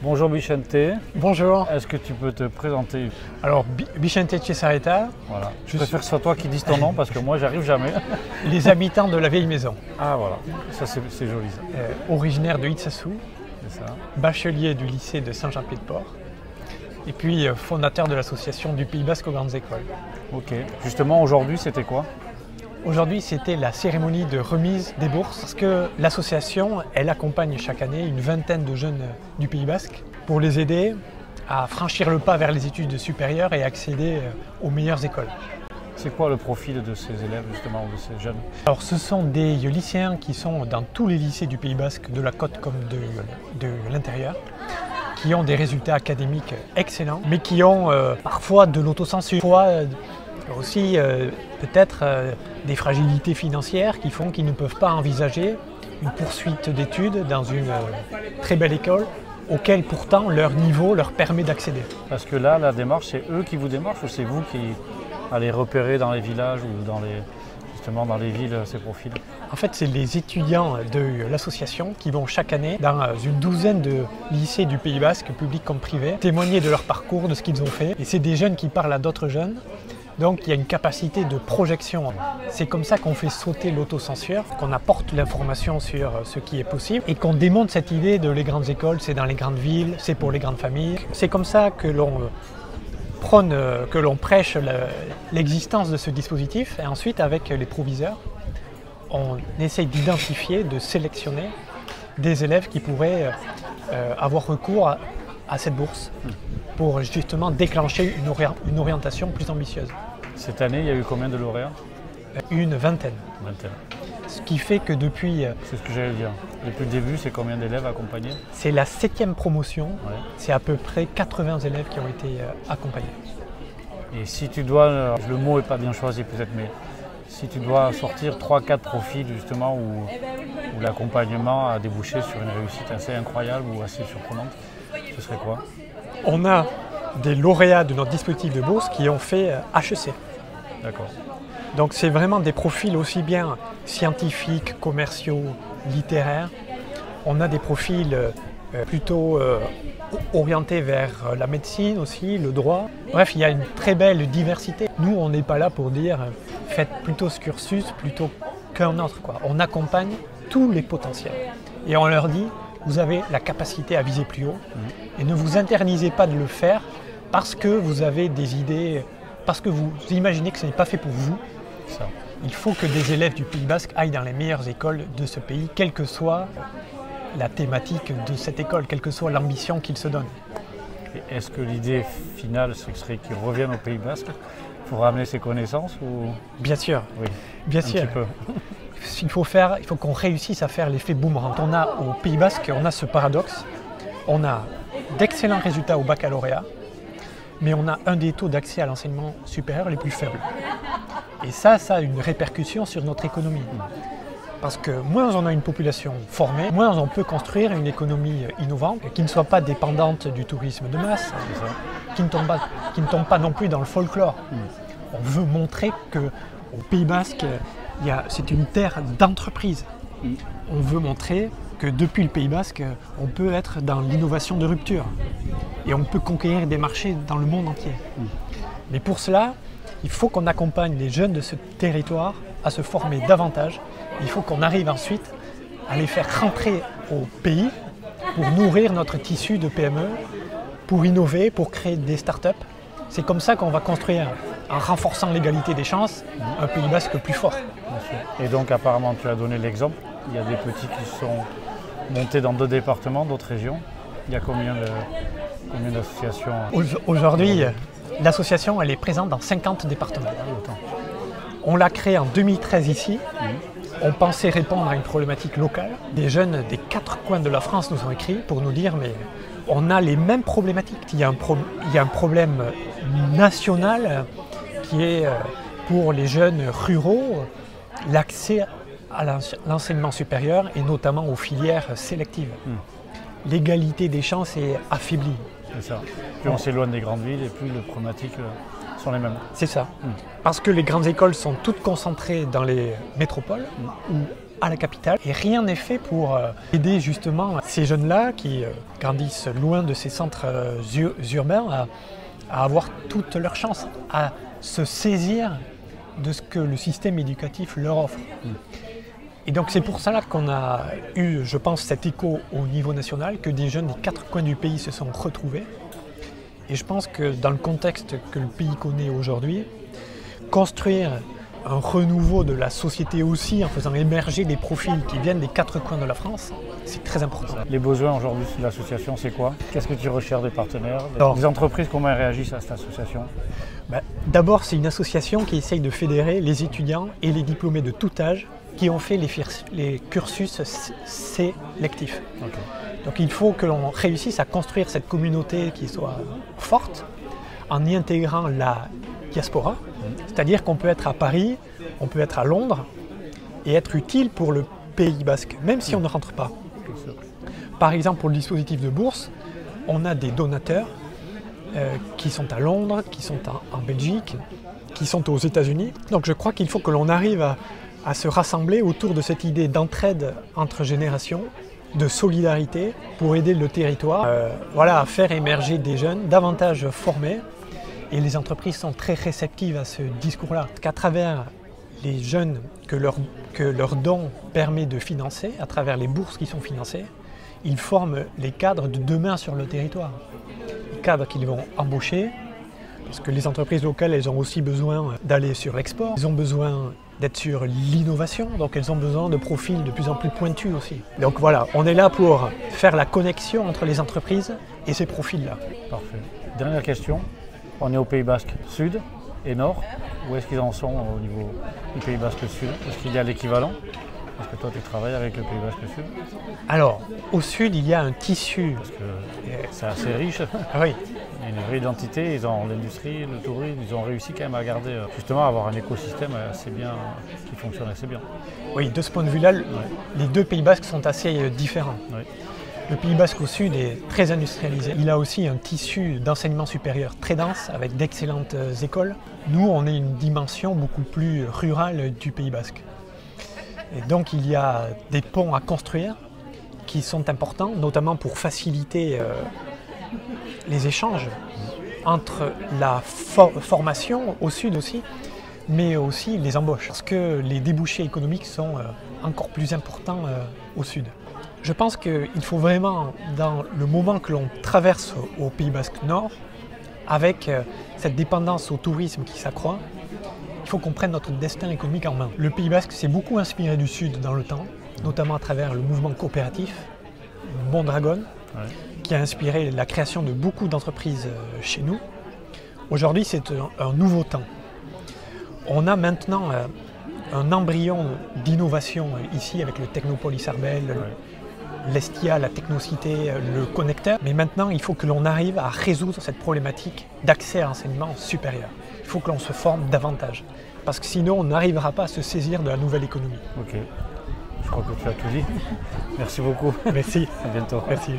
Bonjour Vicente. Bonjour. Est-ce que tu peux te présenter? Alors, Vicente Cesaretta. Voilà. Je préfère que ce soit toi qui dises ton nom parce que moi, j'arrive jamais. Les habitants de la vieille maison. Ah voilà, ça c'est joli ça. Originaire de Itsassou, C'est ça. bachelier du lycée de Saint-Jean-Pied-de-Port, et puis fondateur de l'association du Pays Basque aux grandes écoles. Ok. Justement, aujourd'hui, c'était quoi? Aujourd'hui, c'était la cérémonie de remise des bourses, parce que l'association, elle accompagne chaque année une vingtaine de jeunes du Pays Basque pour les aider à franchir le pas vers les études supérieures et accéder aux meilleures écoles. C'est quoi le profil de ces élèves justement, ou de ces jeunes? Alors, ce sont des lycéens qui sont dans tous les lycées du Pays Basque, de la côte comme de l'intérieur, qui ont des résultats académiques excellents, mais qui ont parfois de l'autocensure, aussi peut-être des fragilités financières qui font qu'ils ne peuvent pas envisager une poursuite d'études dans une très belle école auquel pourtant leur niveau leur permet d'accéder. Parce que là, la démarche, c'est eux qui vous démarchent ou c'est vous qui allez repérer dans les villages ou justement dans les villes ces profils? En fait, c'est les étudiants de l'association qui vont chaque année dans une douzaine de lycées du Pays Basque, publics comme privés, témoigner de leur parcours, de ce qu'ils ont fait. Et c'est des jeunes qui parlent à d'autres jeunes. Donc il y a une capacité de projection. C'est comme ça qu'on fait sauter l'autocensure, qu'on apporte l'information sur ce qui est possible et qu'on démontre cette idée de les grandes écoles, c'est dans les grandes villes, c'est pour les grandes familles. C'est comme ça que l'on prêche l'existence de ce dispositif et ensuite avec les proviseurs, on essaye d'identifier, de sélectionner des élèves qui pourraient avoir recours à cette bourse pour justement déclencher une orientation plus ambitieuse. Cette année, il y a eu combien de lauréats? Une vingtaine. Ce qui fait que depuis... C'est ce que j'allais dire. Depuis le début, c'est combien d'élèves accompagnés? C'est la 7e promotion, Ouais. c'est à peu près 80 élèves qui ont été accompagnés. Et si tu dois, le mot n'est pas bien choisi peut-être, mais si tu dois sortir 3-4 profils justement où l'accompagnement a débouché sur une réussite assez incroyable ou assez surprenante, ce serait quoi? On a des lauréats de notre dispositif de bourse qui ont fait HEC. D'accord. Donc c'est vraiment des profils aussi bien scientifiques, commerciaux, littéraires. On a des profils plutôt orientés vers la médecine aussi, le droit. Bref, il y a une très belle diversité. Nous, on n'est pas là pour dire faites plutôt ce cursus plutôt qu'un autre, quoi. On accompagne tous les potentiels. Et on leur dit, vous avez la capacité à viser plus haut et ne vous internisez pas de le faire parce que vous avez des idées, parce que vous imaginez que ce n'est pas fait pour vous. Ça. Il faut que des élèves du Pays Basque aillent dans les meilleures écoles de ce pays, quelle que soit la thématique de cette école, quelle que soit l'ambition qu'ils se donnent. Et est-ce que l'idée finale, ce serait qu'ils reviennent au Pays Basque pour ramener ses connaissances ou... Bien sûr, Oui, bien un sûr. petit peu. Il faut qu'on réussisse à faire l'effet boomerang. On a au Pays Basque, on a ce paradoxe. On a d'excellents résultats au baccalauréat, mais on a un des taux d'accès à l'enseignement supérieur les plus faibles. Et ça a une répercussion sur notre économie. Parce que moins on a une population formée, moins on peut construire une économie innovante, qui ne soit pas dépendante du tourisme de masse, qui ne tombe pas non plus dans le folklore. On veut montrer qu'au Pays Basque, c'est une terre d'entreprise. On veut montrer que depuis le Pays Basque, on peut être dans l'innovation de rupture et on peut conquérir des marchés dans le monde entier. Mais pour cela, il faut qu'on accompagne les jeunes de ce territoire à se former davantage. Il faut qu'on arrive ensuite à les faire rentrer au pays pour nourrir notre tissu de PME, pour innover, pour créer des startups. C'est comme ça qu'on va construire, en renforçant l'égalité des chances, un Pays Basque plus fort. Et donc apparemment, tu as donné l'exemple. Il y a des petits qui sont montés dans 2 départements, d'autres régions. Il y a combien d'associations? Aujourd'hui, l'association elle est présente dans 50 départements. On l'a créée en 2013 ici. On pensait répondre à une problématique locale. Des jeunes des 4 coins de la France nous ont écrit pour nous dire mais on a les mêmes problématiques. Il y a un problème national qui est pour les jeunes ruraux l'accès à l'enseignement supérieur et notamment aux filières sélectives. L'égalité des chances est affaiblie. C'est ça. Plus on s'éloigne des grandes villes et plus les problématiques sont les mêmes. C'est ça. Parce que les grandes écoles sont toutes concentrées dans les métropoles où à la capitale et rien n'est fait pour aider justement ces jeunes-là qui grandissent loin de ces centres urbains à avoir toutes leurs chances, à se saisir de ce que le système éducatif leur offre. Et donc c'est pour cela qu'on a eu, je pense, cet écho au niveau national, que des jeunes des 4 coins du pays se sont retrouvés. Et je pense que dans le contexte que le pays connaît aujourd'hui, construire un renouveau de la société aussi en faisant émerger des profils qui viennent des 4 coins de la France, c'est très important. Les besoins aujourd'hui de l'association, c'est quoi? Qu'est-ce que tu recherches des partenaires? Alors, les entreprises, comment elles réagissent à cette association? D'abord, c'est une association qui essaye de fédérer les étudiants et les diplômés de tout âge qui ont fait les cursus sélectifs. Okay. Donc il faut que l'on réussisse à construire cette communauté qui soit forte en y intégrant la diaspora, c'est-à-dire qu'on peut être à Paris, on peut être à Londres et être utile pour le Pays basque, même si on ne rentre pas. Par exemple, pour le dispositif de bourse, on a des donateurs qui sont à Londres, qui sont en Belgique, qui sont aux États-Unis. Donc je crois qu'il faut que l'on arrive à se rassembler autour de cette idée d'entraide entre générations, de solidarité pour aider le territoire, à faire émerger des jeunes davantage formés. Et les entreprises sont très réceptives à ce discours-là. Qu'à travers les jeunes que leur don permet de financer, à travers les bourses qui sont financées, ils forment les cadres de demain sur le territoire. Les cadres qu'ils vont embaucher, parce que les entreprises locales, elles ont aussi besoin d'aller sur l'export. Elles ont besoin d'être sur l'innovation, donc elles ont besoin de profils de plus en plus pointus aussi. Donc voilà, on est là pour faire la connexion entre les entreprises et ces profils-là. Parfait. Dernière question, on est au Pays basque Sud et Nord. Où est-ce qu'ils en sont au niveau du Pays basque Sud? Est-ce qu'il y a l'équivalent? Parce que toi tu travailles avec le Pays basque Sud. Alors, au Sud, il y a un tissu. Parce que c'est assez riche. Oui. Il y a une vraie identité, ils ont l'industrie, le tourisme, ils ont réussi quand même à garder, justement, à avoir un écosystème assez bien, qui fonctionne assez bien. Oui, de ce point de vue-là, les 2 Pays basques sont assez différents. Oui. Le Pays basque au Sud est très industrialisé. Il a aussi un tissu d'enseignement supérieur très dense, avec d'excellentes écoles. Nous, on est une dimension beaucoup plus rurale du Pays basque. Et donc, il y a des ponts à construire qui sont importants, notamment pour faciliter les échanges entre la formation au Sud aussi, mais aussi les embauches, parce que les débouchés économiques sont encore plus importants au Sud. Je pense qu'il faut vraiment, dans le moment que l'on traverse au Pays basque Nord, avec cette dépendance au tourisme qui s'accroît, il faut qu'on prenne notre destin économique en main. Le Pays basque s'est beaucoup inspiré du Sud dans le temps, notamment à travers le mouvement coopératif, Mondragon, qui a inspiré la création de beaucoup d'entreprises chez nous. Aujourd'hui, c'est un nouveau temps. On a maintenant un embryon d'innovation ici avec le Technopolis Arbel, l'Estia, la Technocité, le connecteur. Mais maintenant, il faut que l'on arrive à résoudre cette problématique d'accès à l'enseignement supérieur. Il faut que l'on se forme davantage, parce que sinon, on n'arrivera pas à se saisir de la nouvelle économie. Ok, je crois que tu as tout dit. Merci beaucoup. Merci. À bientôt. Merci.